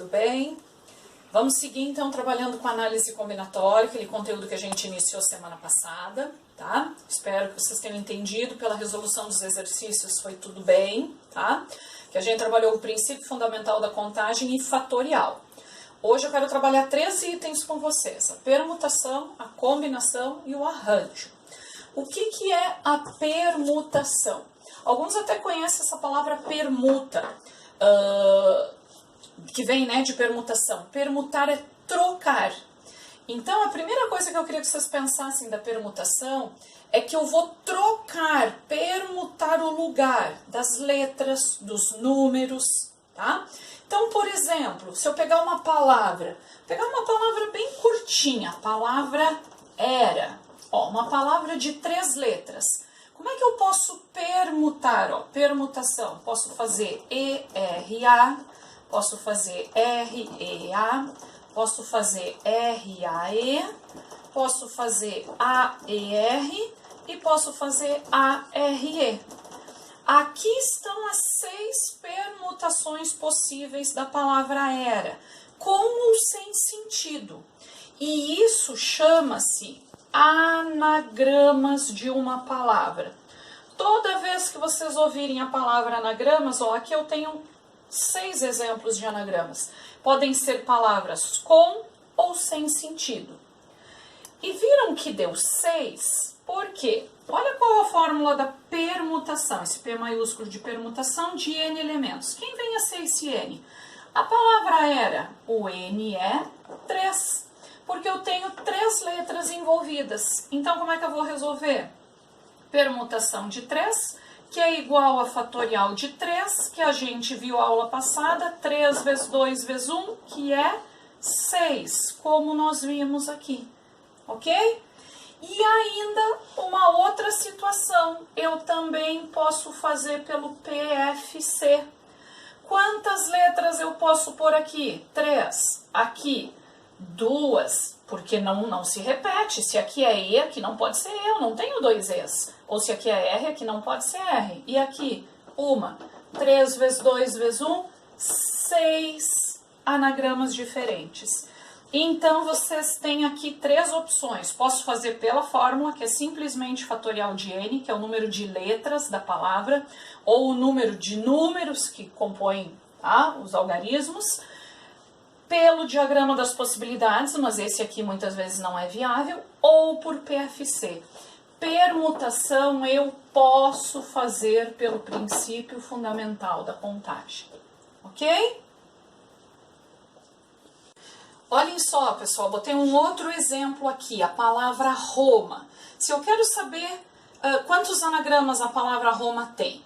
bem? Vamos seguir então trabalhando com análise combinatória, aquele conteúdo que a gente iniciou semana passada, tá? Espero que vocês tenham entendido, pela resolução dos exercícios foi tudo bem, tá? Que a gente trabalhou o princípio fundamental da contagem e fatorial. Hoje eu quero trabalhar 3 itens com vocês: a permutação, a combinação e o arranjo. O que é a permutação? Alguns até conhecem essa palavra permuta, que vem, né, de permutação. Permutar é trocar. Então, a primeira coisa que eu queria que vocês pensassem da permutação é que eu vou trocar, permutar o lugar das letras, dos números, tá? Então, por exemplo, se eu pegar uma palavra bem curtinha, a palavra era, uma palavra de 3 letras. Como é que eu posso permutar? Permutação. Posso fazer ERA, posso fazer REA, posso fazer RAE, posso fazer AER e posso fazer ARE. Aqui estão as 6 permutações possíveis da palavra era, com ou sem sentido. E isso chama-se anagramas de uma palavra. Toda vez que vocês ouvirem a palavra anagramas, aqui eu tenho 6 exemplos de anagramas. Podem ser palavras com ou sem sentido. E viram que deu 6? Por quê? Olha qual a fórmula da permutação, esse P maiúsculo de permutação de N elementos. Quem vem a ser esse N? A palavra era, o N é 3, porque eu tenho 3 letras envolvidas. Então, como é que eu vou resolver? Permutação de 3, que é igual a fatorial de 3, que a gente viu a aula passada, 3 vezes 2 vezes 1, que é 6, como nós vimos aqui, ok? E ainda uma outra situação, eu também posso fazer pelo PFC. Quantas letras eu posso pôr aqui? 3. Aqui, 2, porque não se repete. Se aqui é E, aqui não pode ser E, eu não tenho 2 E's. Ou se aqui é R, aqui não pode ser R. E aqui, 1. 3 vezes 2 vezes 1, 6 anagramas diferentes. Então, vocês têm aqui 3 opções. Posso fazer pela fórmula, que é simplesmente fatorial de N, que é o número de letras da palavra, ou o número de números que compõem, os algarismos, pelo diagrama das possibilidades, mas esse aqui muitas vezes não é viável, ou por PFC. Permutação eu posso fazer pelo princípio fundamental da contagem, ok? Olhem só, pessoal, botei um outro exemplo aqui, a palavra Roma. Se eu quero saber quantos anagramas a palavra Roma tem.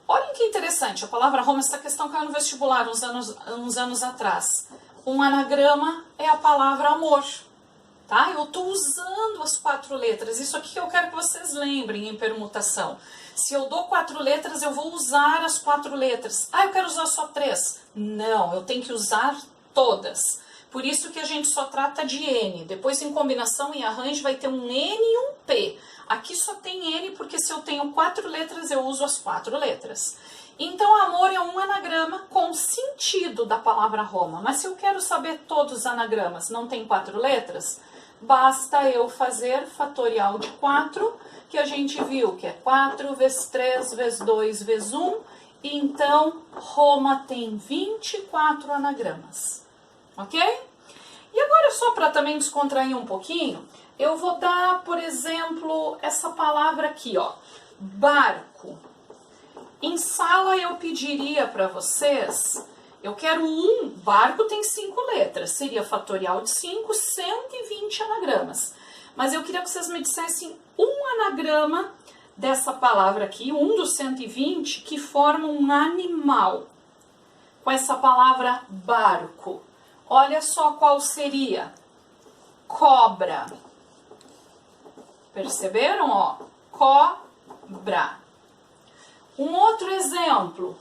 Olhem que interessante, a palavra Roma, essa questão caiu no vestibular uns anos atrás. Um anagrama é a palavra amor, tá? Eu estou usando as 4 letras, isso aqui que eu quero que vocês lembrem em permutação. Se eu dou 4 letras, eu vou usar as 4 letras. Eu quero usar só 3. Não, eu tenho que usar todas. Por isso que a gente só trata de N. Depois, em combinação e arranjo, vai ter um N e um P. Aqui só tem N, porque se eu tenho 4 letras, eu uso as 4 letras. Então, amor é um anagrama com sentido da palavra Roma. Mas se eu quero saber todos os anagramas, não tem 4 letras, basta eu fazer fatorial de 4, que a gente viu que é 4 vezes 3 vezes 2 vezes 1. E então, Roma tem 24 anagramas. Ok? E agora, só para também descontrair um pouquinho, eu vou dar, por exemplo, essa palavra aqui, barco. Em sala eu pediria para vocês, eu quero barco tem 5 letras, seria fatorial de 5, 120 anagramas. Mas eu queria que vocês me dissessem um anagrama dessa palavra aqui, um dos 120, que forma um animal, com essa palavra barco. Olha só qual seria. Cobra. Perceberam? Cobra. Um outro exemplo.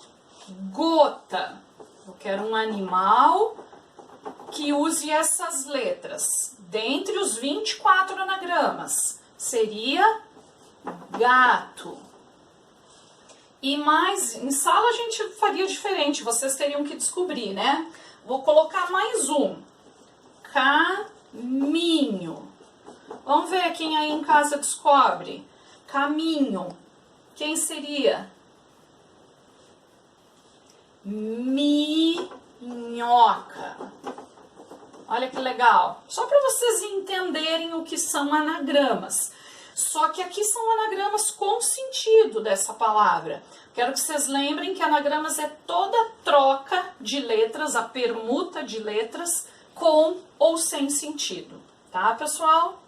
Gota. Eu quero um animal que use essas letras. Dentre os 24 anagramas, seria gato. E mais, em sala a gente faria diferente, vocês teriam que descobrir, né? Vou colocar mais um. Caminho. Vamos ver quem aí em casa descobre. Caminho. Quem seria? Minhoca. Olha que legal. Só para vocês entenderem o que são anagramas. Só que aqui são anagramas com sentido dessa palavra. Quero que vocês lembrem que anagramas é toda troca de letras, a permuta de letras com ou sem sentido. Tá, pessoal?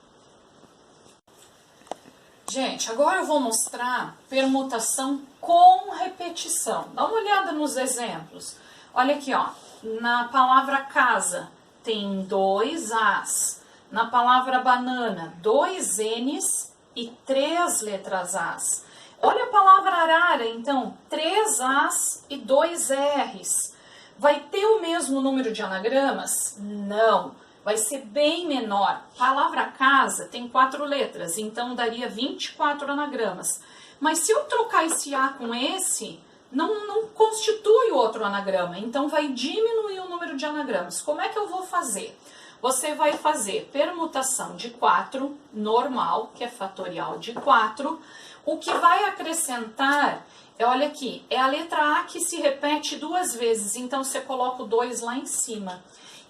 Gente, agora eu vou mostrar permutação com repetição. Dá uma olhada nos exemplos. Olha aqui, ó. Na palavra casa tem 2 As. Na palavra banana, 2 N's e 3 letras As. Olha a palavra arara, então, 3 As e 2 R's. Vai ter o mesmo número de anagramas? Não. Vai ser bem menor. Palavra casa tem 4 letras, então daria 24 anagramas. Mas se eu trocar esse A com esse, não constitui outro anagrama, então vai diminuir o número de anagramas. Como é que eu vou fazer? Você vai fazer permutação de 4, normal, que é fatorial de 4. O que vai acrescentar, olha aqui, é a letra A que se repete 2 vezes, então você coloca o 2 lá em cima.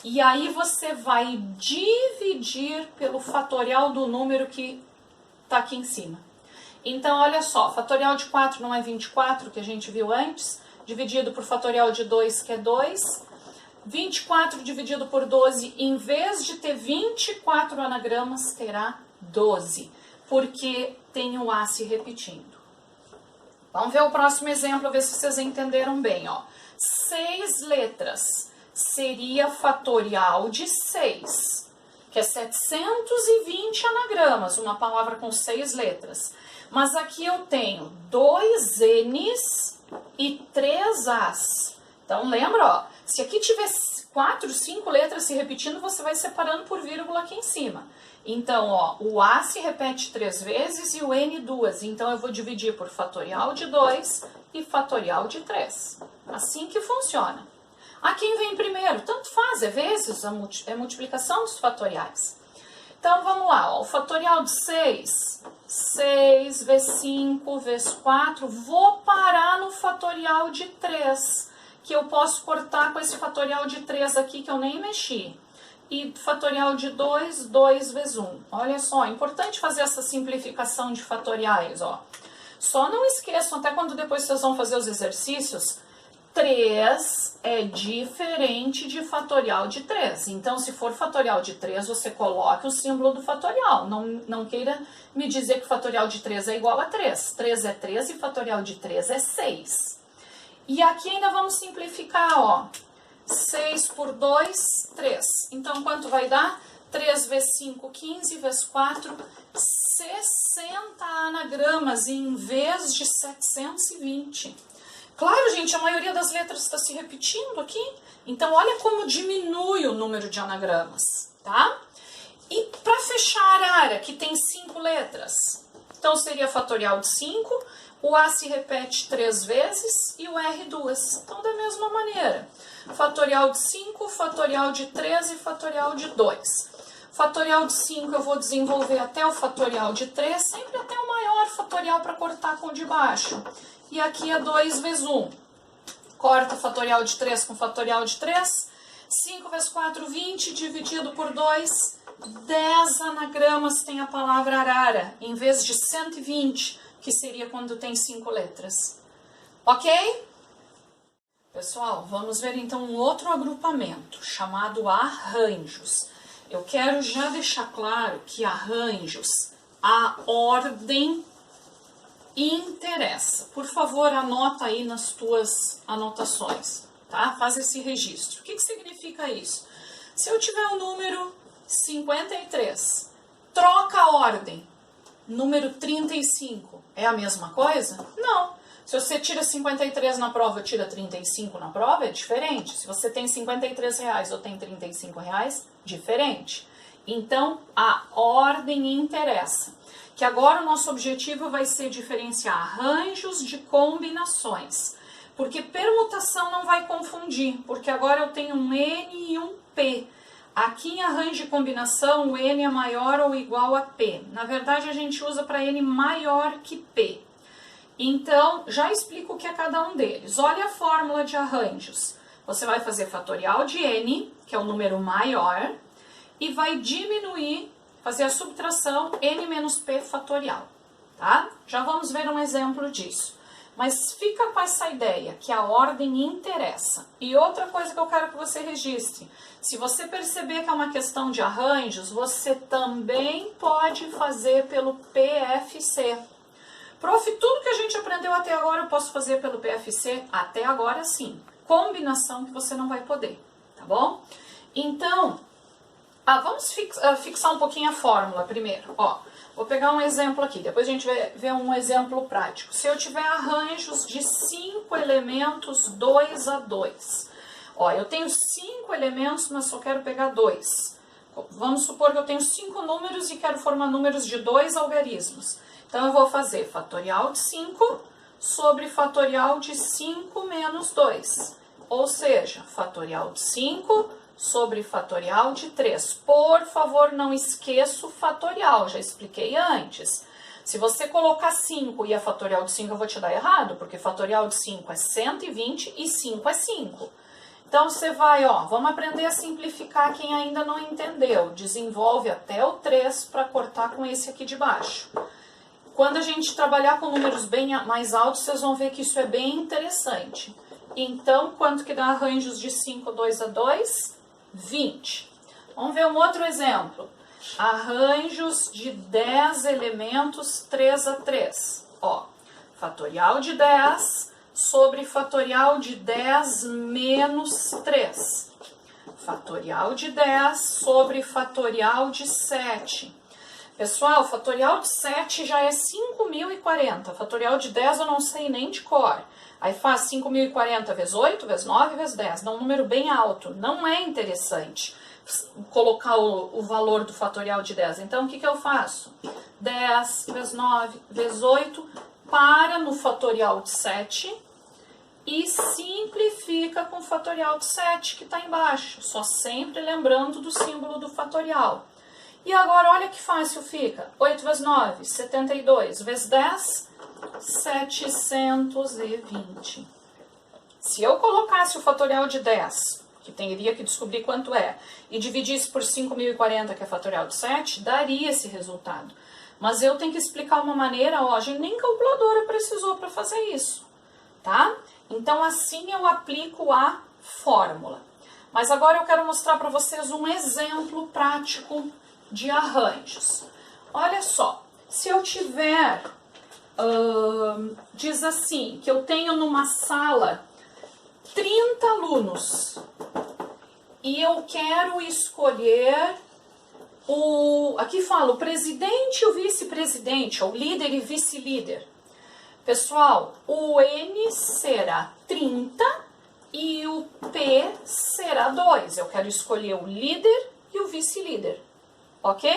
E aí você vai dividir pelo fatorial do número que está aqui em cima. Então, olha só, fatorial de 4 não é 24, que a gente viu antes, dividido por fatorial de 2, que é 2. 24 dividido por 12, em vez de ter 24 anagramas, terá 12, porque tem o A se repetindo. Vamos ver o próximo exemplo, ver se vocês entenderam bem, ó. 6 letras seria fatorial de 6, que é 720 anagramas, uma palavra com 6 letras. Mas aqui eu tenho 2 N's e 3 As. Então lembra, ó, se aqui tiver 4, 5 letras se repetindo, você vai separando por vírgula aqui em cima. Então, ó, o A se repete 3 vezes e o N 2. Então eu vou dividir por fatorial de 2 e fatorial de 3. Assim que funciona. A quem vem primeiro? Tanto faz, é vezes, é multiplicação dos fatoriais. Então, vamos lá, ó, o fatorial de 6, 6 vezes 5 vezes 4, vou parar no fatorial de 3, que eu posso cortar com esse fatorial de 3 aqui, que eu nem mexi. E fatorial de 2, 2 vezes 1. Olha só, é importante fazer essa simplificação de fatoriais, ó. Só não esqueçam, até quando depois vocês vão fazer os exercícios, 3 é diferente de fatorial de 3. Então, se for fatorial de 3, você coloque o símbolo do fatorial. Não queira me dizer que fatorial de 3 é igual a 3. 3 é 3 e fatorial de 3 é 6. E aqui ainda vamos simplificar, ó. 6 por 2, 3. Então, quanto vai dar? 3 vezes 5, 15, vezes 4, 60 anagramas em vez de 720. Claro, gente, a maioria das letras está se repetindo aqui. Então, olha como diminui o número de anagramas, tá? E para fechar a arara, que tem 5 letras, então seria fatorial de 5, o A se repete 3 vezes e o R 2. Então, da mesma maneira, fatorial de 5, fatorial de 3 e fatorial de 2. Fatorial de 5 eu vou desenvolver até o fatorial de 3, sempre até o maior fatorial para cortar com o de baixo. E aqui é 2 vezes 1. Corta o fatorial de 3 com fatorial de 3. 5 vezes 4, 20, dividido por 2. 10 anagramas tem a palavra arara, em vez de 120, que seria quando tem 5 letras. Ok? Pessoal, vamos ver então um outro agrupamento, chamado arranjos. Eu quero já deixar claro que arranjos, a ordem interessa. Por favor, anota aí nas tuas anotações, tá? Faz esse registro. O que significa isso? Se eu tiver o número 53, troca a ordem, número 35, é a mesma coisa? Não. Se você tira 53 na prova e tira 35 na prova, é diferente. Se você tem 53 reais ou tem 35 reais, diferente. Então, a ordem interessa. Que agora o nosso objetivo vai ser diferenciar arranjos de combinações. Porque permutação não vai confundir, porque agora eu tenho um N e um P. Aqui em arranjo de combinação, o N é maior ou igual a P. Na verdade, a gente usa para N maior que P. Então, já explico o que é cada um deles. Olha a fórmula de arranjos. Você vai fazer fatorial de N, que é o número maior, e vai diminuir, fazer a subtração N menos P fatorial, tá? Já vamos ver um exemplo disso. Mas fica com essa ideia, que a ordem interessa. E outra coisa que eu quero que você registre, se você perceber que é uma questão de arranjos, você também pode fazer pelo PFC. Prof, tudo que a gente aprendeu até agora eu posso fazer pelo PFC? Até agora sim. Combinação que você não vai poder, tá bom? Então, vamos fixar um pouquinho a fórmula primeiro. Ó, vou pegar um exemplo aqui, depois a gente vai ver um exemplo prático. Se eu tiver arranjos de 5 elementos 2 a 2. Ó, eu tenho 5 elementos, mas só quero pegar 2. Vamos supor que eu tenho 5 números e quero formar números de 2 algarismos. Então, eu vou fazer fatorial de 5 sobre fatorial de 5 menos 2. Ou seja, fatorial de 5 sobre fatorial de 3. Por favor, não esqueça o fatorial, já expliquei antes. Se você colocar 5 e a fatorial de 5, eu vou te dar errado, porque fatorial de 5 é 120 e 5 é 5. Então, você vai, ó, vamos aprender a simplificar quem ainda não entendeu. Desenvolve até o 3 para cortar com esse aqui de baixo. Quando a gente trabalhar com números bem mais altos, vocês vão ver que isso é bem interessante. Então, quanto que dá arranjos de 5, 2 a 2? 20. Vamos ver um outro exemplo. Arranjos de 10 elementos 3 a 3. Ó, fatorial de 10 sobre fatorial de 10 menos 3. Fatorial de 10 sobre fatorial de 7. Pessoal, fatorial de 7 já é 5.040. Fatorial de 10 eu não sei nem de cor. Aí faz 5.040 vezes 8, vezes 9, vezes 10. Dá um número bem alto. Não é interessante colocar o valor do fatorial de 10. Então, o que eu faço? 10 vezes 9 vezes 8, para no fatorial de 7 e simplifica com o fatorial de 7 que está embaixo. Só sempre lembrando do símbolo do fatorial. E agora, olha que fácil fica. 8 vezes 9, 72. Vezes 10, 720. Se eu colocasse o fatorial de 10, que teria que descobrir quanto é, e dividisse por 5.040, que é fatorial de 7, daria esse resultado. Mas eu tenho que explicar uma maneira, ó, a gente nem calculadora precisou para fazer isso, tá? Então, assim eu aplico a fórmula. Mas agora eu quero mostrar para vocês um exemplo prático de arranjos. Olha só, se eu tiver, diz assim, que eu tenho numa sala 30 alunos e eu quero escolher aqui fala o presidente e o vice-presidente, ou líder e vice-líder. Pessoal, o N será 30 e o P será 2. Eu quero escolher o líder e o vice-líder. Ok?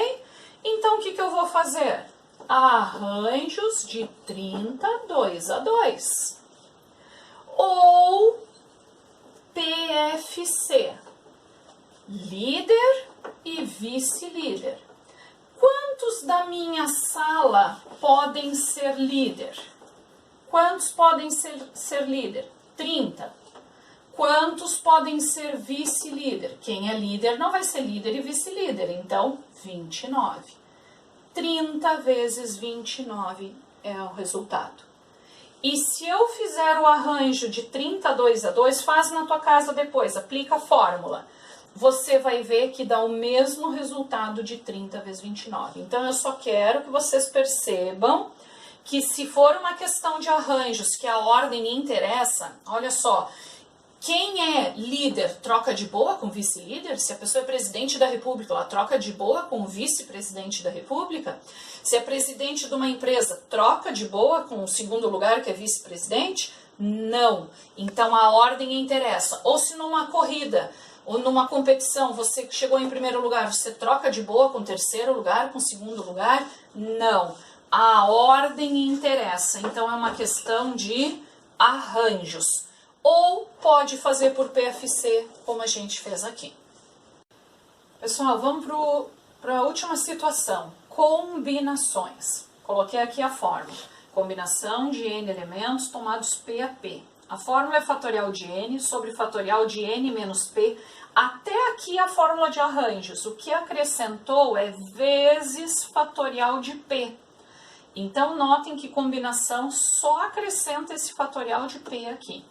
Então, o que eu vou fazer? Arranjos de 30, 2 a 2. Ou PFC. Líder e vice-líder. Quantos da minha sala podem ser líder? Quantos podem ser líder? 30. Quantos podem ser vice-líder? Quem é líder não vai ser líder e vice-líder, então 29. 30 vezes 29 é o resultado. E se eu fizer o arranjo de 30, 2 a 2, faz na tua casa depois, aplica a fórmula. Você vai ver que dá o mesmo resultado de 30 vezes 29. Então, eu só quero que vocês percebam que se for uma questão de arranjos que a ordem interessa, olha só, quem é líder troca de boa com vice-líder? Se a pessoa é presidente da república, ela troca de boa com o vice-presidente da república? Se é presidente de uma empresa, troca de boa com o segundo lugar, que é vice-presidente? Não. Então, a ordem interessa. Ou se numa corrida ou numa competição, você chegou em primeiro lugar, você troca de boa com o terceiro lugar, com o segundo lugar? Não. A ordem interessa. Então, é uma questão de arranjos. Ou pode fazer por PFC, como a gente fez aqui. Pessoal, vamos para a última situação, combinações. Coloquei aqui a fórmula, combinação de n elementos tomados P a P. A fórmula é fatorial de n sobre fatorial de n menos p. Até aqui a fórmula de arranjos. O que acrescentou é vezes fatorial de p. Então, notem que combinação só acrescenta esse fatorial de p aqui.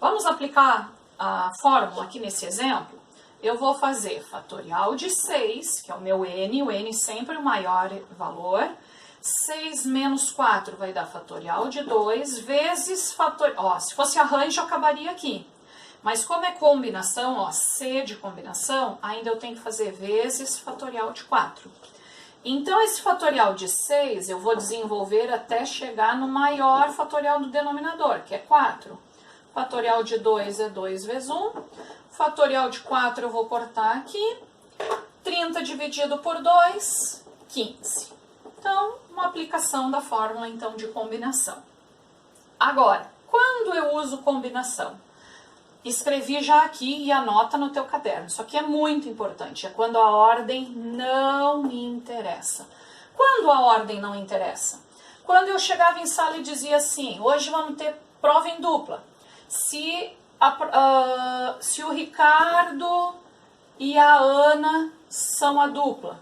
Vamos aplicar a fórmula aqui nesse exemplo? Eu vou fazer fatorial de 6, que é o meu n, o n sempre o maior valor. 6 menos 4 vai dar fatorial de 2, vezes fatorial... Ó, se fosse arranjo, eu acabaria aqui. Mas como é combinação, ó, C de combinação, ainda eu tenho que fazer vezes fatorial de 4. Então, esse fatorial de 6 eu vou desenvolver até chegar no maior fatorial do denominador, que é 4. Fatorial de 2 é 2 vezes 1. Fatorial de 4 eu vou cortar aqui. 30 dividido por 2, 15. Então, uma aplicação da fórmula então de combinação. Agora, quando eu uso combinação? Escrevi já aqui e anota no teu caderno. Isso aqui é muito importante. É quando a ordem não interessa. Quando a ordem não interessa? Quando eu chegava em sala e dizia assim, hoje vamos ter prova em dupla. Se o Ricardo e a Ana são a dupla,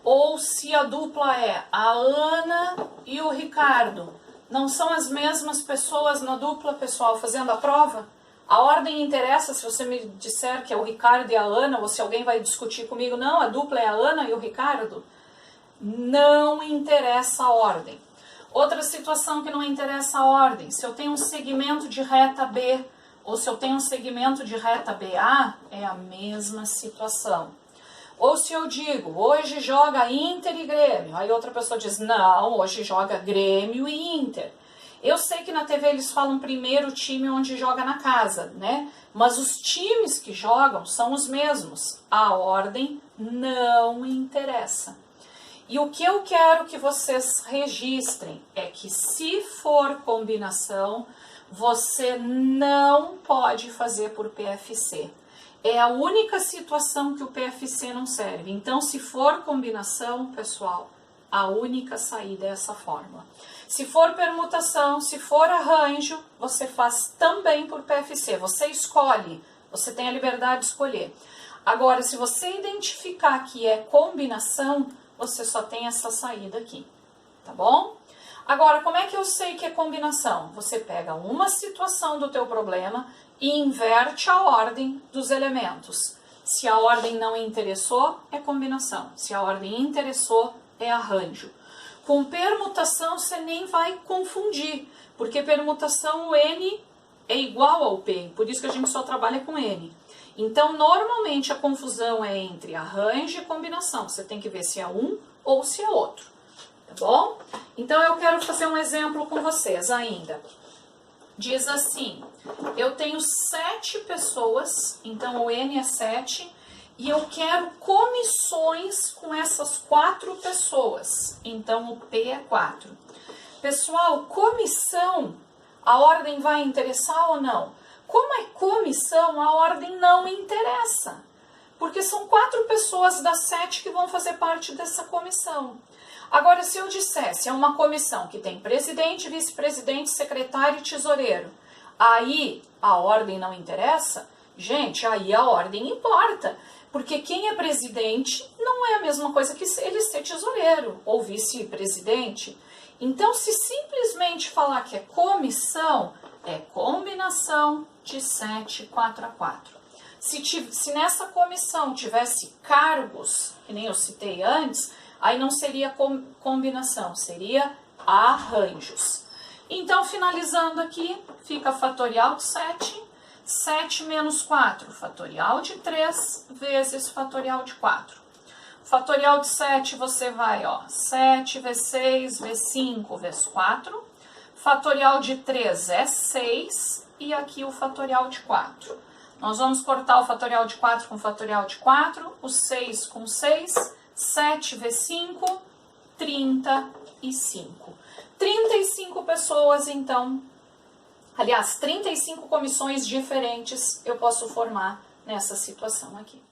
ou se a dupla é a Ana e o Ricardo, não são as mesmas pessoas na dupla, pessoal, fazendo a prova? A ordem interessa se você me disser que é o Ricardo e a Ana, ou se alguém vai discutir comigo, não, a dupla é a Ana e o Ricardo? Não interessa a ordem. Outra situação que não interessa a ordem, se eu tenho um segmento de reta B, ou se eu tenho um segmento de reta BA, é a mesma situação. Ou se eu digo, hoje joga Inter e Grêmio, aí outra pessoa diz, não, hoje joga Grêmio e Inter. Eu sei que na TV eles falam primeiro o time onde joga na casa, né? Mas os times que jogam são os mesmos. A ordem não interessa. E o que eu quero que vocês registrem é que se for combinação, você não pode fazer por PFC. É a única situação que o PFC não serve. Então, se for combinação, pessoal, a única saída é essa fórmula. Se for permutação, se for arranjo, você faz também por PFC. Você escolhe, você tem a liberdade de escolher. Agora, se você identificar que é combinação, você só tem essa saída aqui, tá bom? Agora, como é que eu sei que é combinação? Você pega uma situação do teu problema e inverte a ordem dos elementos. Se a ordem não interessou, é combinação. Se a ordem interessou, é arranjo. Com permutação, você nem vai confundir, porque permutação, o N é igual ao P, por isso que a gente só trabalha com N. Então, normalmente, a confusão é entre arranjo e combinação. Você tem que ver se é um ou se é outro, tá bom? Então, eu quero fazer um exemplo com vocês ainda. Diz assim, eu tenho 7 pessoas, então o N é 7, e eu quero comissões com essas 4 pessoas, então o P é 4. Pessoal, comissão, a ordem vai interessar ou não? Como é comissão, a ordem não interessa, porque são 4 pessoas das 7 que vão fazer parte dessa comissão. Agora, se eu dissesse, é uma comissão que tem presidente, vice-presidente, secretário e tesoureiro, aí a ordem não interessa? Gente, aí a ordem importa, porque quem é presidente não é a mesma coisa que ele ser tesoureiro ou vice-presidente. Então, se simplesmente falar que é comissão, é combinação de 7, 4 a 4. Se nessa comissão tivesse cargos, que nem eu citei antes, aí não seria combinação, seria arranjos. Então, finalizando aqui, fica fatorial de 7, 7 menos 4, fatorial de 3, vezes fatorial de 4. Fatorial de 7, você vai, ó, 7 vezes 6, vezes 5, vezes 4. Fatorial de 3 é 6, e aqui o fatorial de 4. Nós vamos cortar o fatorial de 4 com o fatorial de 4, o 6 com 6, 7 vezes 5, 35. 35 pessoas, então, Aliás, 35 comissões diferentes eu posso formar nessa situação aqui.